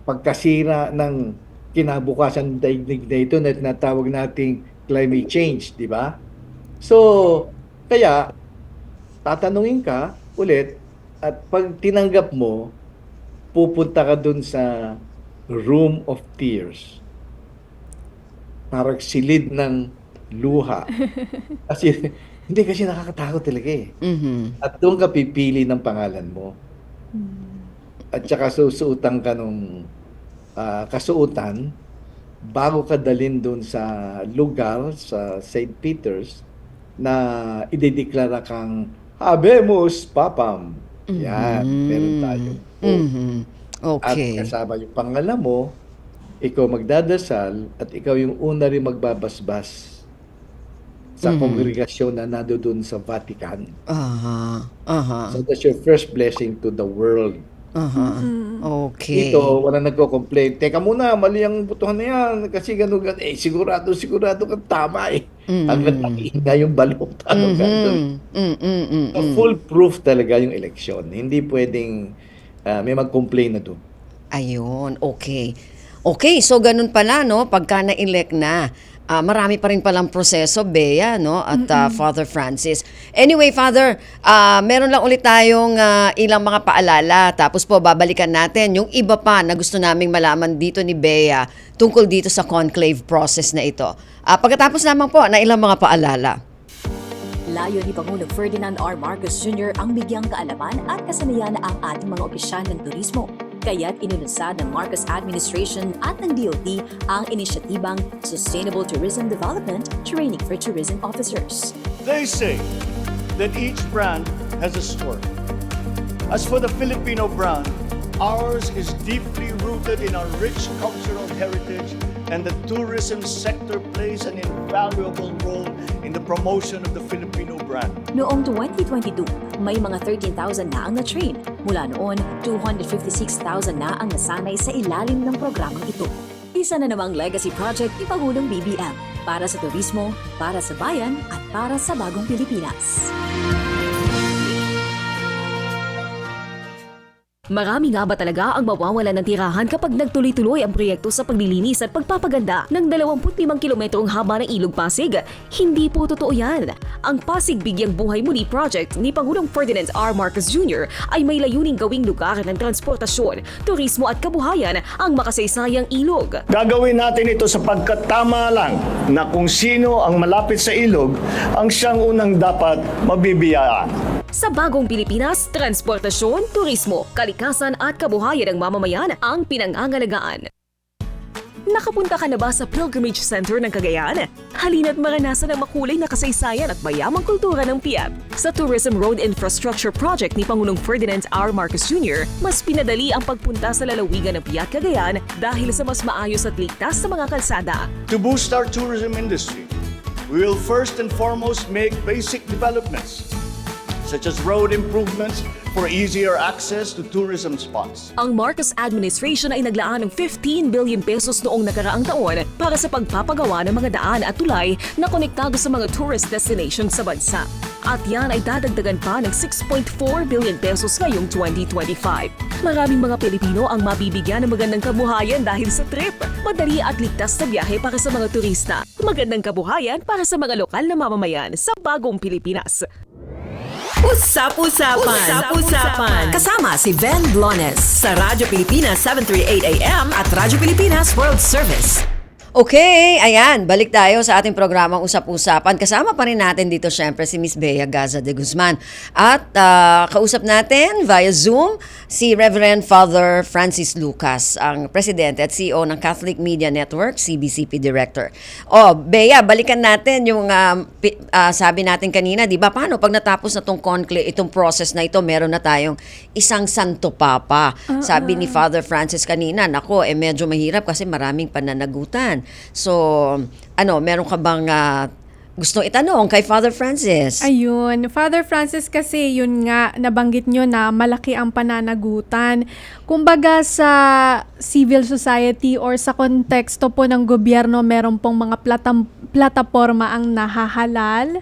pagkasira ng kinabukasan daigdig na ito na tinatawag nating climate change, di ba? So, kaya, tatanungin ka ulit at pag tinanggap mo, pupunta ka dun sa room of tears. Parang silid ng luha. Kasi, hindi kasi nakakatakot talaga eh. At doon ka pipili ng pangalan mo. At saka susuotan ka nung kasuotan bago ka dalhin doon sa lugar, sa St. Peter's, na idedeklara kang Habemus Papam. Yan, meron tayo. Okay. At kasama yung pangalan mo, ikaw magdadasal at ikaw yung una rin magbabasbas sa kongregasyon na nandoon sa Vatican. So that's your first blessing to the world. Okay. Dito, wala nagko-complain. Teka muna, mali ang butuhan na yan. Kasi gano'n. Sigurado kang tama eh. Hanggang nakihinga yung balot. Full proof talaga yung eleksyon. Hindi pwedeng may mag-complain na doon. Ayun, okay. Okay, so ganun pala, no? Pagka na-elect na, marami pa rin palang proseso, Bea, no? At Father Francis. Anyway, Father, meron lang ulit tayong ilang mga paalala. Tapos po, babalikan natin yung iba pa na gusto naming malaman dito ni Bea tungkol dito sa conclave process na ito. Pagkatapos naman po, na ilang mga paalala. Layo ni Pangulong Ferdinand R. Marcos Jr. ang bigyang kaalaman at kasanayan ang ating mga opisyal ng turismo. Kaya't inulusad ng Marcos Administration at ng DOT ang inisyatibang Sustainable Tourism Development Training for Tourism Officers. They say that each brand has a story. As for the Filipino brand, ours is deeply rooted in our rich cultural heritage, and the tourism sector plays an invaluable role in the promotion of the Filipino brand. Noong 2022, may mga 13,000 na ang na-train. Mula noon, 256,000 na ang nasanay sa ilalim ng programang ito. Isa na namang legacy project ni Pangulong BBM para sa turismo, para sa bayan at para sa bagong Pilipinas. Marami nga ba talaga ang mawawalan ng tirahan kapag nagtuloy-tuloy ang proyekto sa paglilinis at pagpapaganda ng 25 kilometrong haba ng Ilog Pasig? Hindi po totoo yan. Ang Pasig Bigyang Buhay Muli Project ni Pangulong Ferdinand R. Marcos Jr. ay may layuning gawing lugar ng transportasyon, turismo at kabuhayan ang makasaysayang ilog. Gagawin natin ito sapagkat tama lang na kung sino ang malapit sa ilog ang siyang unang dapat mabibiyaan. Sa bagong Pilipinas, transportasyon, turismo, kalikasan at kabuhayan ng mamamayan ang pinangangalagaan. Nakapunta ka na ba sa Pilgrimage Center ng Cagayan? Halina't maranasan ang makulay na kasaysayan at mayamang kultura ng Piat. Sa Tourism Road Infrastructure Project ni Pangulong Ferdinand R. Marcos Jr., mas pinadali ang pagpunta sa lalawigan ng Piat, Cagayan dahil sa mas maayos at ligtas sa mga kalsada. To boost our tourism industry, we will first and foremost make basic developments such as road improvements for easier access to tourism spots. Ang Marcos administration ay naglaan ng 15 billion pesos noong nakaraang taon para sa pagpapagawa ng mga daan at tulay na konektado sa mga tourist destinations sa bansa. At yan ay dadagdagan pa ng 6.4 billion pesos ngayong 2025. Maraming mga Pilipino ang mabibigyan ng magandang kabuhayan dahil sa trip. Madali at ligtas na biyahe para sa mga turista. Magandang kabuhayan para sa mga lokal na mamamayan sa bagong Pilipinas. Usap-usapan. Usap-usapan. Kasama si Ben Blones sa Radyo Pilipinas 738 AM at Radyo Pilipinas World Service. Okay, ayan, balik tayo sa ating programang Usap-Usapan. Kasama pa rin natin dito syempre si Miss Bea Gaza de Guzman. At kausap natin via Zoom si Reverend Father Francis Lucas, ang Presidente at CEO ng Catholic Media Network, CBCP Director. Bea, balikan natin yung sabi natin kanina, di ba? Paano pag natapos na itong conclave, itong process na ito, meron na tayong isang Santo Papa. Sabi ni Father Francis kanina, nako, medyo mahirap kasi maraming pananagutan. So, meron ka bang gustong itanong kay Father Francis? Ayun, Father Francis kasi yun nga, nabanggit nyo na malaki ang pananagutan. Kumbaga sa civil society or sa konteksto po ng gobyerno, meron pong mga plataforma ang nahahalal.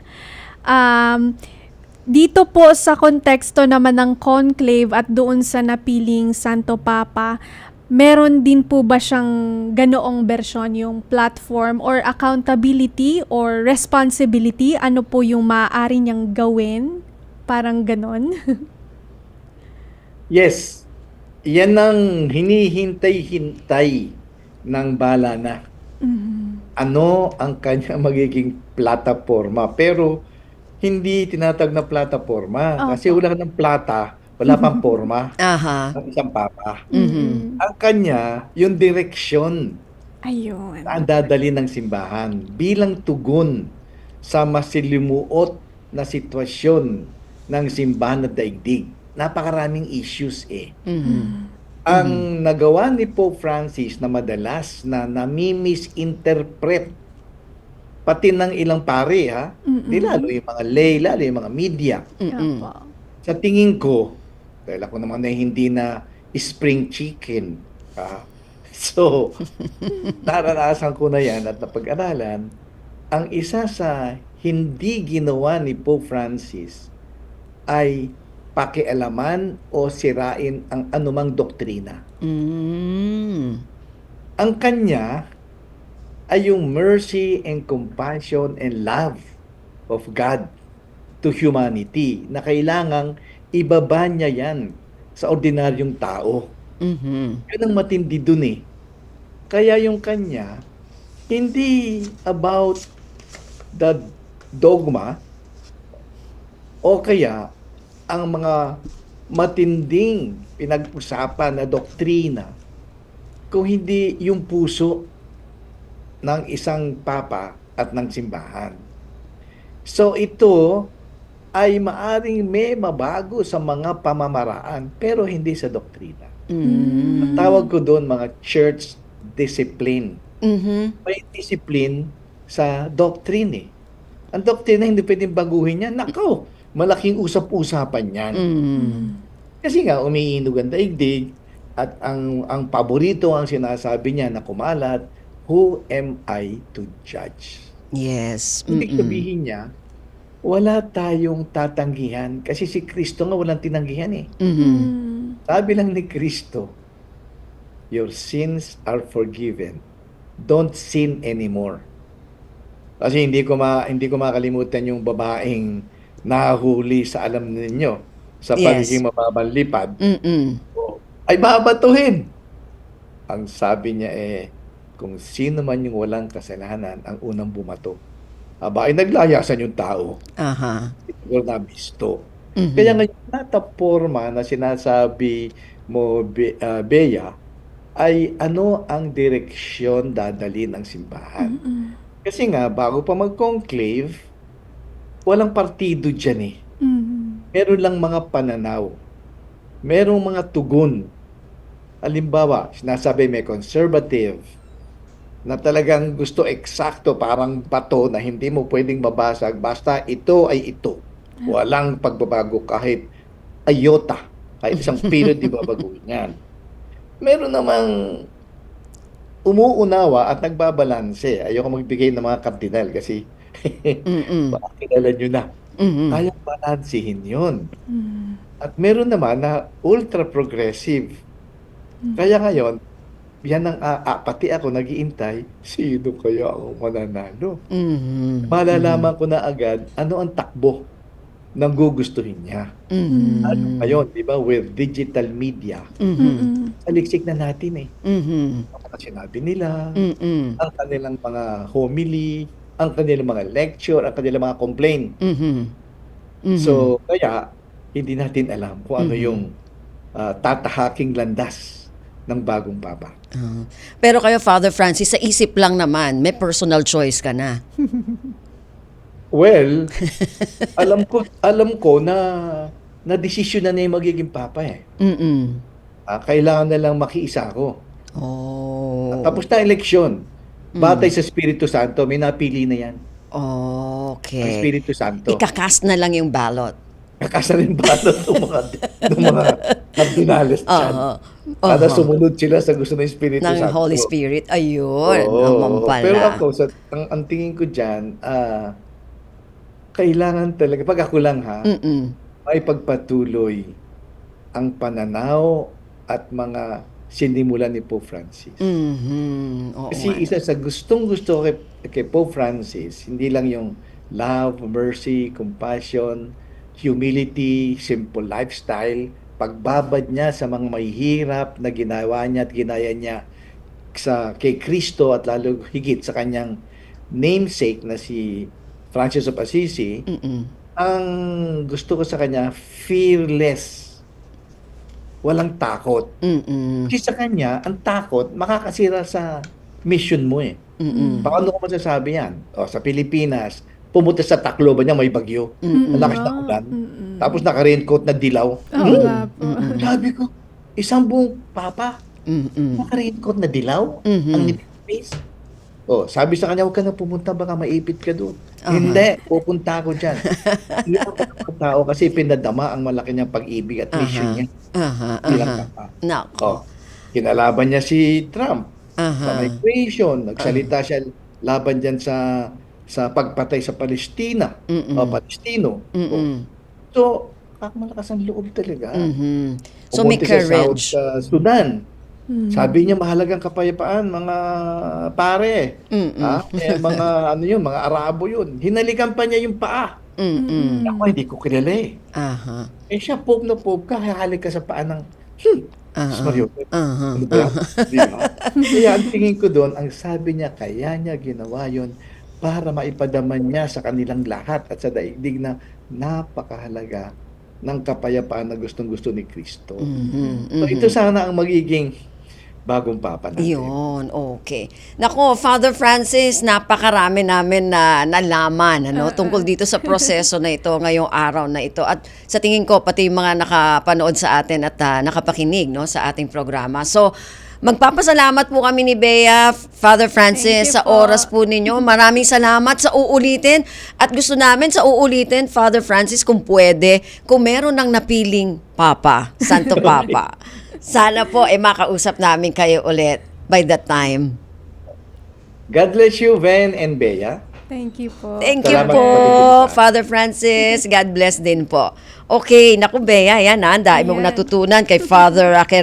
Dito po sa konteksto naman ng conclave at doon sa napiling Santo Papa, meron din po ba siyang ganoong bersyon, yung platform or accountability or responsibility? Ano po yung maaari niyang gawin? Parang ganon. Yes. Yan ang hinihintay-hintay ng bala na. Ano ang kanya magiging plataforma? Pero hindi tinatag na plataforma. Kasi wala ng plata, wala pang forma ng isang papa. Ang kanya, yung direksyon na ang dadali ng simbahan bilang tugon sa masilimuot na sitwasyon ng simbahan at daigdig. Napakaraming issues Ang nagawa ni Pope Francis na madalas na nami-misinterpret pati ng ilang pare, di lalo yung mga lay, lalo yung mga media. Sa tingin ko, dahil ako naman na hindi na spring chicken. So, naranasan ko na yan at napag-aralan. Ang isa sa hindi ginawa ni Pope Francis ay pakialaman o sirain ang anumang doktrina. Ang kanya ay yung mercy and compassion and love of God to humanity na kailangang ibaba niya yan sa ordinaryong tao. Yun ang matindi dun Kaya yung kanya, hindi about the dogma o kaya ang mga matinding pinag-usapan na doktrina kung hindi yung puso ng isang papa at ng simbahan. So ito ay maaring may mabago sa mga pamamaraan pero hindi sa doktrina. Ang tawag ko doon mga church discipline. May discipline sa doctrine Ang doktrina hindi pwedeng baguhin yan. Nako, malaking usap-usapan yan. Kasi nga, umiinog ang daigdig at ang paborito ang sinasabi niya na kumalat, who am I to judge? Yes. Ibig sabihin niya, wala tayong tatanggihan kasi si Kristo nga walang tinanggihan Sabi lang ni Kristo, your sins are forgiven. Don't sin anymore. Kasi hindi ko makalimutan yung babaeng nahuli sa alam ninyo sa pagiging mababang lipad. Ay babatuhin. Ang sabi niya kung sino man yung walang kasalanan ang unang bumato. Aba, ay naglayasan yung tao. Siguro na bisto. Kaya ngayon, plataforma na sinasabi mo, Bea, ay ano ang direksyon dadali ng simbahan. Kasi nga, bago pa mag-conclave, walang partido dyan Meron lang mga pananaw. Merong mga tugon. Halimbawa, sinasabi may conservative, na talagang gusto eksakto, parang bato na hindi mo pwedeng mabasag, basta ito ay ito. Walang pagbabago kahit iota, kahit isang period di babaguhin yan. Meron namang umuunawa at nagbabalanse. Ayoko magbigay ng mga kardinal kasi baka kilala nyo na. Kayang balansihin yun. At meron naman na ultra-progressive. Kaya ngayon, yan ang pati ako nag-iintay, sino kaya ang mananalo? Malalaman ko na agad ano ang takbo ng gugustuhin niya. Ano ngayon, di ba, with digital media, aliksik na natin Ang sinabi nila, ang kanilang mga homily, ang kanilang mga lecture, ang kanilang mga complaint. So, kaya, hindi natin alam kung ano yung tatahaking landas ng bagong papa. Pero kayo, Father Francis, sa isip lang naman, may personal choice ka na. Well, alam ko na desisyon na yung magiging papa kailangan na lang makiisa ako. Tapos na eleksyon. Batay sa Espiritu Santo, may napili na yan. Okay. Ang Espiritu Santo. Ikakast na lang yung ballot. Ikakast na rin ballot ng mga kardinales dyan. Para sumunod sila sa gusto ng Espiritu Santo. Ng Holy Spirit. Ayun. Naman pala. Pero ako, ang tingin ko dyan, kailangan talaga, pag ako lang may pagpatuloy ang pananaw at mga sinimulan ni Pope Francis. Kasi isa sa gustong-gusto kay Pope Francis, hindi lang yung love, mercy, compassion, humility, simple lifestyle, pagbabad niya sa mga mahihirap na ginawa niya at ginaya niya kay Kristo at lalo higit sa kanyang namesake na si Francis of Assisi, ang gusto ko sa kanya, fearless. Walang takot. Kasi sa kanya, ang takot, makakasira sa mission mo Paano ko masasabi yan? Sa Pilipinas, pumunta sa Tacloban niya, may bagyo. Malakas na ulan. Tapos naka-raincoat na dilaw. Sabi ko, isang buong papa, naka-raincoat na dilaw? Ang face? Sabi sa kanya, huwag ka na pumunta, baka maipit ka doon. Hindi, pupunta ako dyan. Hindi ako tao kasi pinadama ang malaki niyang pag-ibig at mission niya. Bilang papa. Kinalaban niya si Trump sa migration. Nagsalita siya laban dyan sa pagpatay sa Palestina. Palestino. So, malakas ang loob talaga. So, may courage. Sa South Sudan. Sabi niya mahalagang kapayapaan mga pare. Mga mga Arabo yun. Hinalikan pa niya yung paa. Ako hindi ko kilala siya pope na pope ka, hahalik ka sa paa ng sorry. Kaya ang tingin ko doon, ang sabi niya, kaya niya ginawa yun para maipadaman niya sa kanilang lahat at sa daigdig na napakahalaga ng kapayapaan na gustong-gusto ni Kristo. So ito sana ang magiging bagong papa natin. Yun, okay. Nako, Father Francis, napakarami namin na nalaman tungkol dito sa proseso na ito ngayong araw na ito. At sa tingin ko, pati yung mga nakapanood sa atin at nakapakinig sa ating programa. So, magpapasalamat po kami ni Bea, Father Francis, sa oras po ninyo. Maraming salamat sa uulitin. At gusto namin sa uulitin, Father Francis, kung pwede, kung meron ng napiling Papa, Santo Papa, sana po makausap namin kayo ulit by that time. God bless you, Ven and Bea. Thank you po. Thank you po, Father Francis. God bless din po. Okay, naku Bea, yan ang dahil mong natutunan kay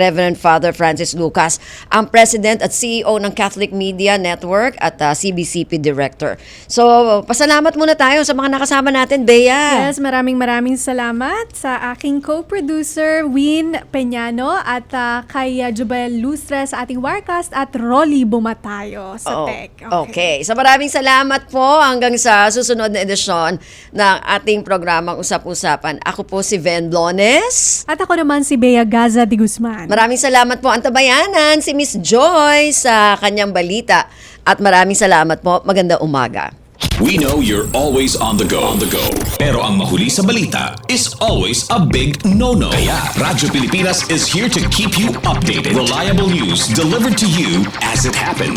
Reverend Father Francis Lucas, ang President at CEO ng Catholic Media Network at CBCP Director. So, pasalamat muna tayo sa mga nakasama natin, Bea. Yes, maraming salamat sa aking co-producer, Win Peñano, at kay Jubel Lustre sa ating Warcast at Rolly Bumatayo sa Tech. Okay, so maraming salamat po hanggang sa susunod na edisyon ng ating programang Usap-Usapan. Ako po si Ven Blones. At ako naman si Bea Gaza de Guzman. Maraming salamat po ang tabayanan, si Miss Joy sa kanyang balita. At maraming salamat po. Magandang umaga. We know you're always on the go. Pero ang mahuli sa balita is always a big no-no. Kaya Radyo Pilipinas is here to keep you updated. Reliable news delivered to you as it happens.